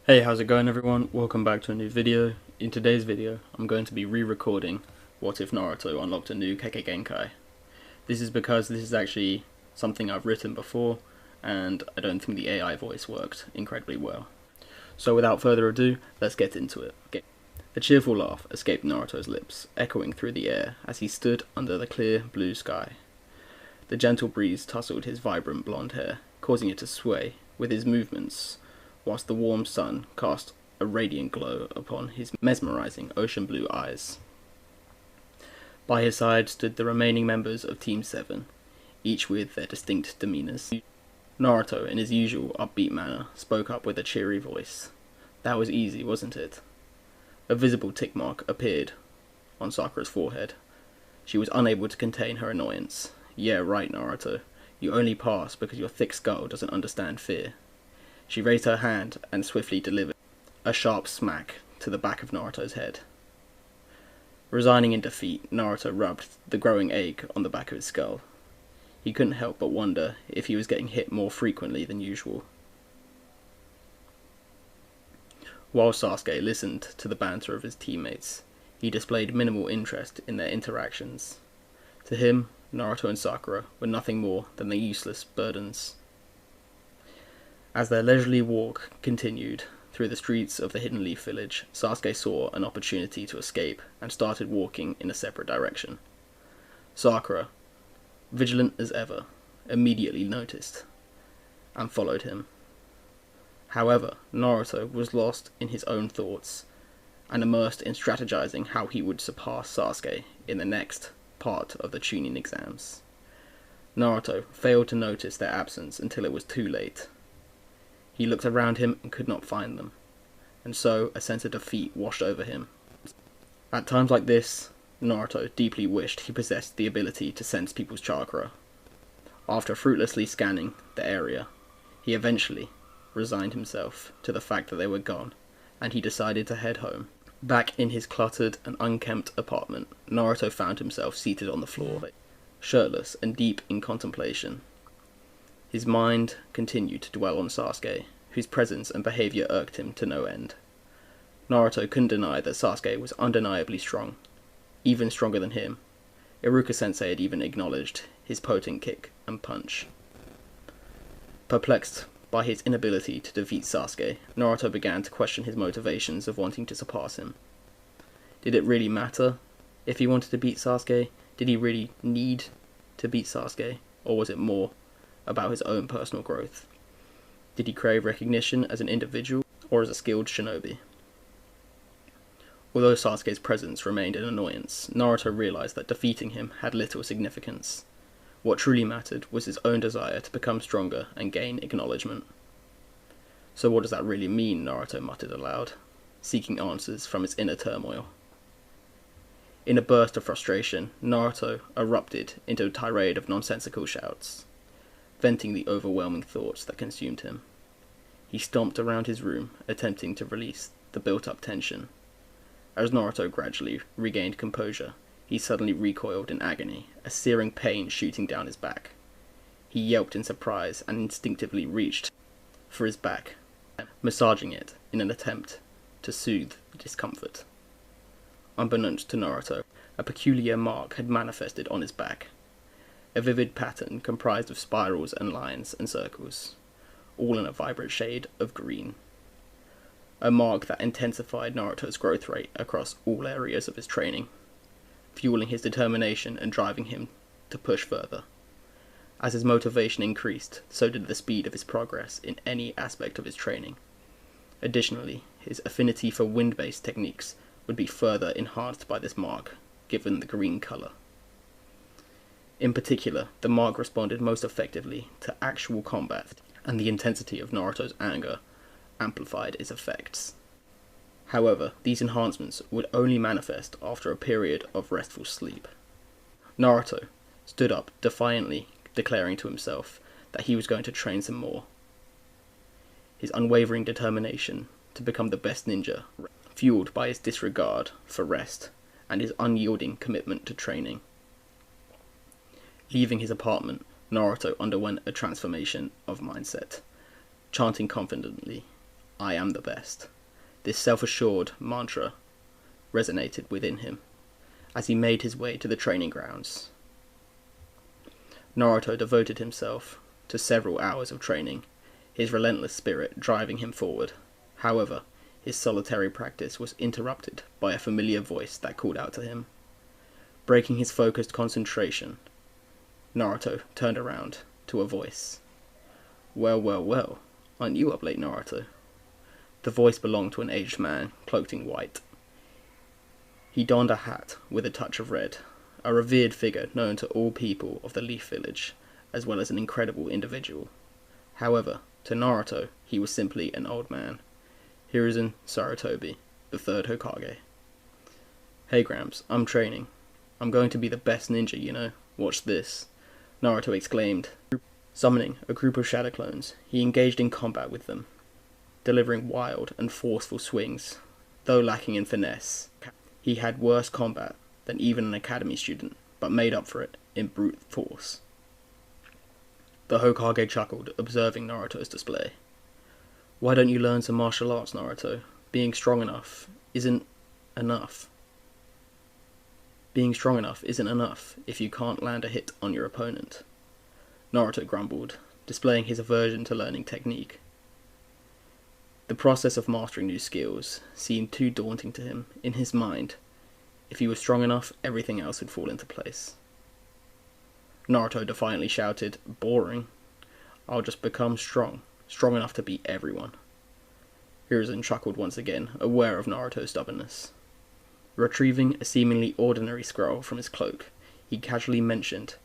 Hey, how's it going everyone? Welcome back to a new video. In today's video, I'm going to be re-recording What If Naruto Unlocked a New Kekkei Genkai. This is because this is actually something I've written before, and I don't think the AI voice worked incredibly well. So without further ado, let's get into it. A cheerful laugh escaped Naruto's lips, echoing through the air as he stood under the clear blue sky. The gentle breeze tousled his vibrant blonde hair, causing it to sway with his movements, whilst the warm sun cast a radiant glow upon his mesmerizing ocean blue eyes. By his side stood the remaining members of Team 7, each with their distinct demeanours. Naruto, in his usual upbeat manner, spoke up with a cheery voice. That was easy, wasn't it? A visible tick mark appeared on Sakura's forehead. She was unable to contain her annoyance. Yeah, right, Naruto. You only pass because your thick skull doesn't understand fear. She raised her hand and swiftly delivered a sharp smack to the back of Naruto's head. Resigning in defeat, Naruto rubbed the growing ache on the back of his skull. He couldn't help but wonder if he was getting hit more frequently than usual. While Sasuke listened to the banter of his teammates, he displayed minimal interest in their interactions. To him, Naruto and Sakura were nothing more than the useless burdens. As their leisurely walk continued through the streets of the Hidden Leaf village, Sasuke saw an opportunity to escape and started walking in a separate direction. Sakura, vigilant as ever, immediately noticed and followed him. However, Naruto was lost in his own thoughts and immersed in strategizing how he would surpass Sasuke in the next part of the Chunin exams. Naruto failed to notice their absence until it was too late. He looked around him and could not find them, and so a sense of defeat washed over him. At times like this, Naruto deeply wished he possessed the ability to sense people's chakra. After fruitlessly scanning the area, he eventually resigned himself to the fact that they were gone, and he decided to head home. Back in his cluttered and unkempt apartment, Naruto found himself seated on the floor, shirtless and deep in contemplation. His mind continued to dwell on Sasuke, whose presence and behaviour irked him to no end. Naruto couldn't deny that Sasuke was undeniably strong, even stronger than him. Iruka-sensei had even acknowledged his potent kick and punch. Perplexed by his inability to defeat Sasuke, Naruto began to question his motivations of wanting to surpass him. Did it really matter if he wanted to beat Sasuke? Did he really need to beat Sasuke? Or was it more about his own personal growth? Did he crave recognition as an individual or as a skilled shinobi? Although Sasuke's presence remained an annoyance, Naruto realized that defeating him had little significance. What truly mattered was his own desire to become stronger and gain acknowledgement. So what does that really mean? Naruto muttered aloud, seeking answers from his inner turmoil. In a burst of frustration, Naruto erupted into a tirade of nonsensical shouts, venting the overwhelming thoughts that consumed him. He stomped around his room, attempting to release the built-up tension. As Naruto gradually regained composure, he suddenly recoiled in agony, a searing pain shooting down his back. He yelped in surprise and instinctively reached for his back, massaging it in an attempt to soothe the discomfort. Unbeknownst to Naruto, a peculiar mark had manifested on his back. A vivid pattern comprised of spirals and lines and circles, all in a vibrant shade of green. A mark that intensified Naruto's growth rate across all areas of his training, fueling his determination and driving him to push further. As his motivation increased, so did the speed of his progress in any aspect of his training. Additionally, his affinity for wind-based techniques would be further enhanced by this mark, given the green colour. In particular, the mark responded most effectively to actual combat, and the intensity of Naruto's anger amplified its effects. However, these enhancements would only manifest after a period of restful sleep. Naruto stood up defiantly, declaring to himself that he was going to train some more. His unwavering determination to become the best ninja, fueled by his disregard for rest and his unyielding commitment to training. Leaving his apartment, Naruto underwent a transformation of mindset, chanting confidently, I am the best. This self-assured mantra resonated within him as he made his way to the training grounds. Naruto devoted himself to several hours of training, his relentless spirit driving him forward. However, his solitary practice was interrupted by a familiar voice that called out to him. Breaking his focused concentration, Naruto turned around to a voice. Well, well, well, aren't you up late, Naruto? The voice belonged to an aged man, cloaked in white. He donned a hat with a touch of red, a revered figure known to all people of the Leaf Village, as well as an incredible individual. However, to Naruto, he was simply an old man. Hiruzen Sarutobi, the third Hokage. Hey Gramps, I'm training. I'm going to be the best ninja, you know. Watch this, Naruto exclaimed. Summoning a group of shadow clones, he engaged in combat with them, delivering wild and forceful swings. Though lacking in finesse, he had worse combat than even an academy student, but made up for it in brute force. The Hokage chuckled, observing Naruto's display. Why don't you learn some martial arts, Naruto? Being strong enough isn't enough. Being strong enough isn't enough if you can't land a hit on your opponent, Naruto grumbled, displaying his aversion to learning technique. The process of mastering new skills seemed too daunting to him. In his mind, if he was strong enough, everything else would fall into place. Naruto defiantly shouted, Boring. I'll just become strong enough to beat everyone. Hiruzen chuckled once again, aware of Naruto's stubbornness. Retrieving a seemingly ordinary scroll from his cloak, he casually mentioned,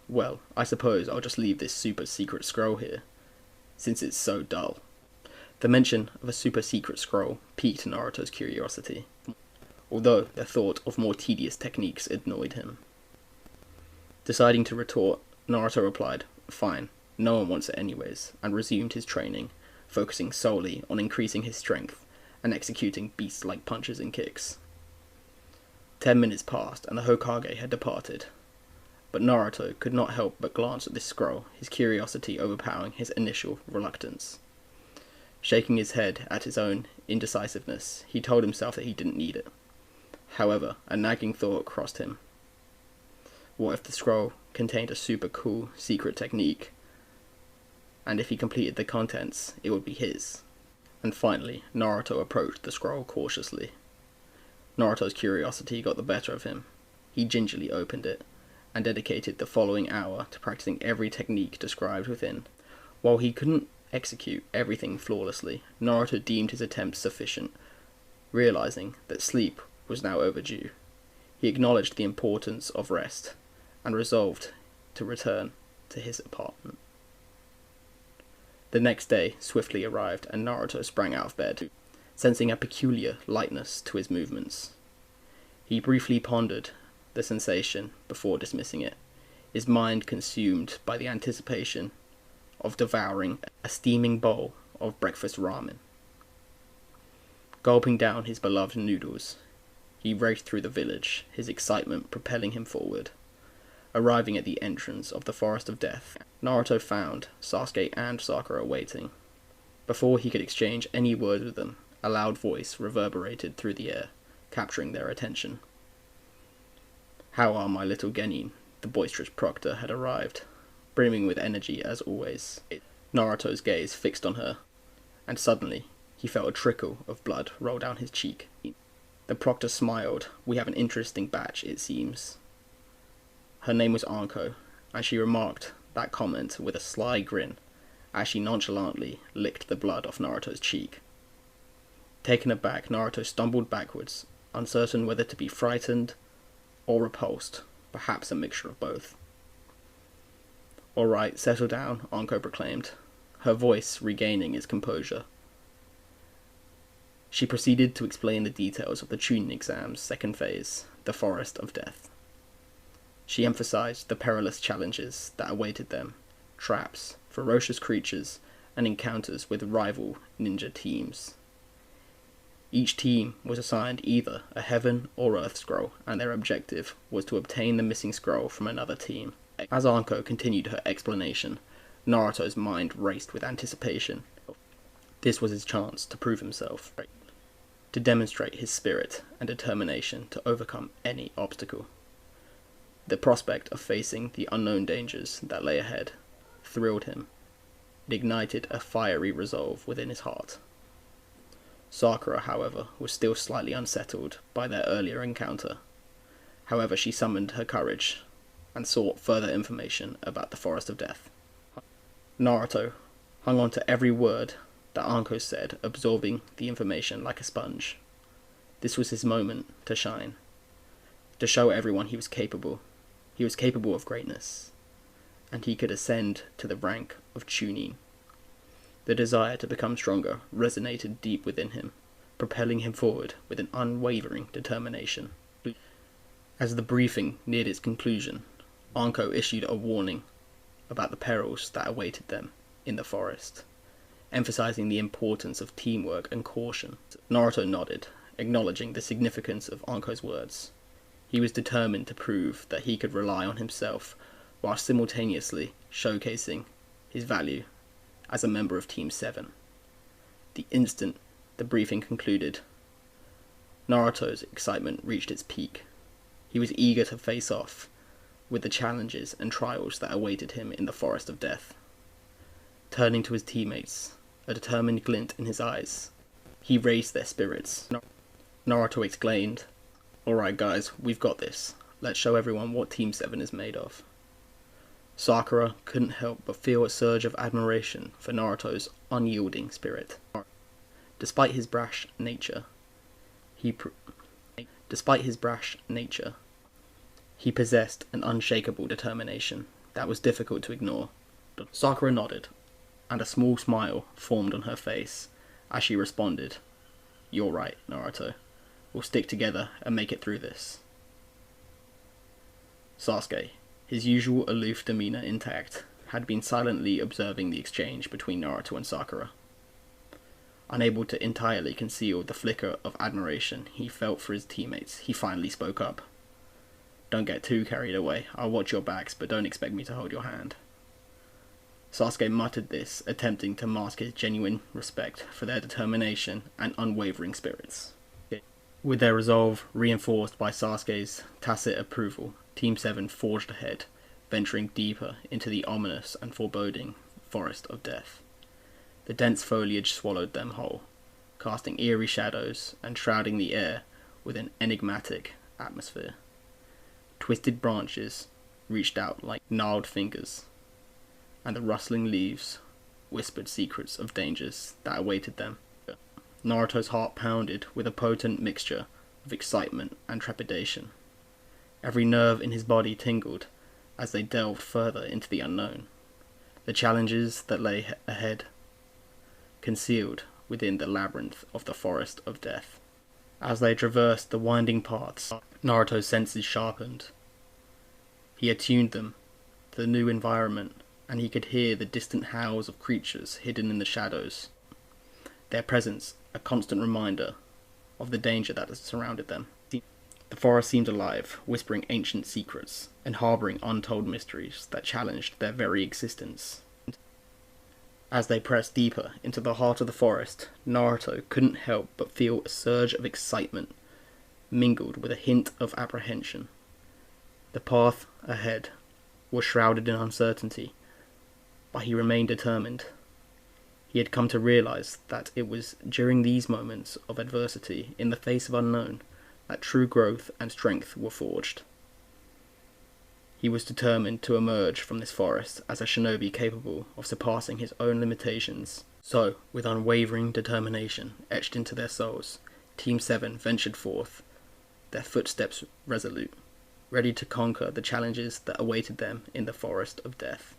Well, I suppose I'll just leave this super secret scroll here, since it's so dull. The mention of a super secret scroll piqued Naruto's curiosity, although the thought of more tedious techniques annoyed him. Deciding to retort, Naruto replied, Fine, no one wants it anyways, and resumed his training, focusing solely on increasing his strength and executing beast-like punches and kicks. 10 minutes passed and the Hokage had departed, but Naruto could not help but glance at this scroll, his curiosity overpowering his initial reluctance. Shaking his head at his own indecisiveness, he told himself that he didn't need it. However, a nagging thought crossed him. What if the scroll contained a super cool secret technique, and if he completed the contents, it would be his? And finally, Naruto approached the scroll cautiously. Naruto's curiosity got the better of him. He gingerly opened it, and dedicated the following hour to practicing every technique described within. While he couldn't execute everything flawlessly, Naruto deemed his attempts sufficient, realizing that sleep was now overdue. He acknowledged the importance of rest, and resolved to return to his apartment. The next day swiftly arrived, and Naruto sprang out of bed, sensing a peculiar lightness to his movements. He briefly pondered the sensation before dismissing it, his mind consumed by the anticipation of devouring a steaming bowl of breakfast ramen. Gulping down his beloved noodles, he raced through the village, his excitement propelling him forward. Arriving at the entrance of the Forest of Death, Naruto found Sasuke and Sakura waiting. Before he could exchange any words with them, a loud voice reverberated through the air, capturing their attention. How are my little genin? The boisterous proctor had arrived, brimming with energy as always. Naruto's gaze fixed on her, and suddenly he felt a trickle of blood roll down his cheek. The proctor smiled. We have an interesting batch, it seems. Her name was Anko, and she remarked that comment with a sly grin as she nonchalantly licked the blood off Naruto's cheek. Taken aback, Naruto stumbled backwards, uncertain whether to be frightened or repulsed, perhaps a mixture of both. All right, settle down, Anko proclaimed, her voice regaining its composure. She proceeded to explain the details of the Chunin exam's second phase, the Forest of Death. She emphasized the perilous challenges that awaited them, traps, ferocious creatures, and encounters with rival ninja teams. Each team was assigned either a Heaven or Earth scroll, and their objective was to obtain the missing scroll from another team. As Anko continued her explanation, Naruto's mind raced with anticipation. This was his chance to prove himself, to demonstrate his spirit and determination to overcome any obstacle. The prospect of facing the unknown dangers that lay ahead thrilled him. It ignited a fiery resolve within his heart. Sakura, however, was still slightly unsettled by their earlier encounter. However, she summoned her courage and sought further information about the Forest of Death. Naruto hung on to every word that Anko said, absorbing the information like a sponge. This was his moment to shine, to show everyone he was capable. He was capable of greatness, and he could ascend to the rank of Chunin. The desire to become stronger resonated deep within him, propelling him forward with an unwavering determination. As the briefing neared its conclusion, Anko issued a warning about the perils that awaited them in the forest, emphasizing the importance of teamwork and caution. Naruto nodded, acknowledging the significance of Anko's words. He was determined to prove that he could rely on himself while simultaneously showcasing his value as a member of Team 7. The instant the briefing concluded, Naruto's excitement reached its peak. He was eager to face off with the challenges and trials that awaited him in the Forest of Death. Turning to his teammates, a determined glint in his eyes, he raised their spirits. Naruto exclaimed, "Alright guys, we've got this. Let's show everyone what Team 7 is made of." Sakura couldn't help but feel a surge of admiration for Naruto's unyielding spirit. Despite his brash nature, he possessed an unshakable determination that was difficult to ignore. Sakura nodded, and a small smile formed on her face as she responded, "You're right, Naruto. We'll stick together and make it through this." Sasuke, his usual aloof demeanor intact, had been silently observing the exchange between Naruto and Sakura. Unable to entirely conceal the flicker of admiration he felt for his teammates, he finally spoke up. "Don't get too carried away. I'll watch your backs, but don't expect me to hold your hand." Sasuke muttered this, attempting to mask his genuine respect for their determination and unwavering spirits. With their resolve reinforced by Sasuke's tacit approval, Team 7 forged ahead, venturing deeper into the ominous and foreboding Forest of Death. The dense foliage swallowed them whole, casting eerie shadows and shrouding the air with an enigmatic atmosphere. Twisted branches reached out like gnarled fingers, and the rustling leaves whispered secrets of dangers that awaited them. Naruto's heart pounded with a potent mixture of excitement and trepidation. Every nerve in his body tingled as they delved further into the unknown, the challenges that lay ahead, concealed within the labyrinth of the Forest of Death. As they traversed the winding paths, Naruto's senses sharpened. He attuned them to the new environment, and he could hear the distant howls of creatures hidden in the shadows, their presence a constant reminder of the danger that had surrounded them. The forest seemed alive, whispering ancient secrets and harbouring untold mysteries that challenged their very existence. As they pressed deeper into the heart of the forest, Naruto couldn't help but feel a surge of excitement, mingled with a hint of apprehension. The path ahead was shrouded in uncertainty, but he remained determined. He had come to realize that it was during these moments of adversity, in the face of unknown, that true growth and strength were forged. He was determined to emerge from this forest as a shinobi capable of surpassing his own limitations. So, with unwavering determination etched into their souls, Team 7 ventured forth, their footsteps resolute, ready to conquer the challenges that awaited them in the Forest of Death.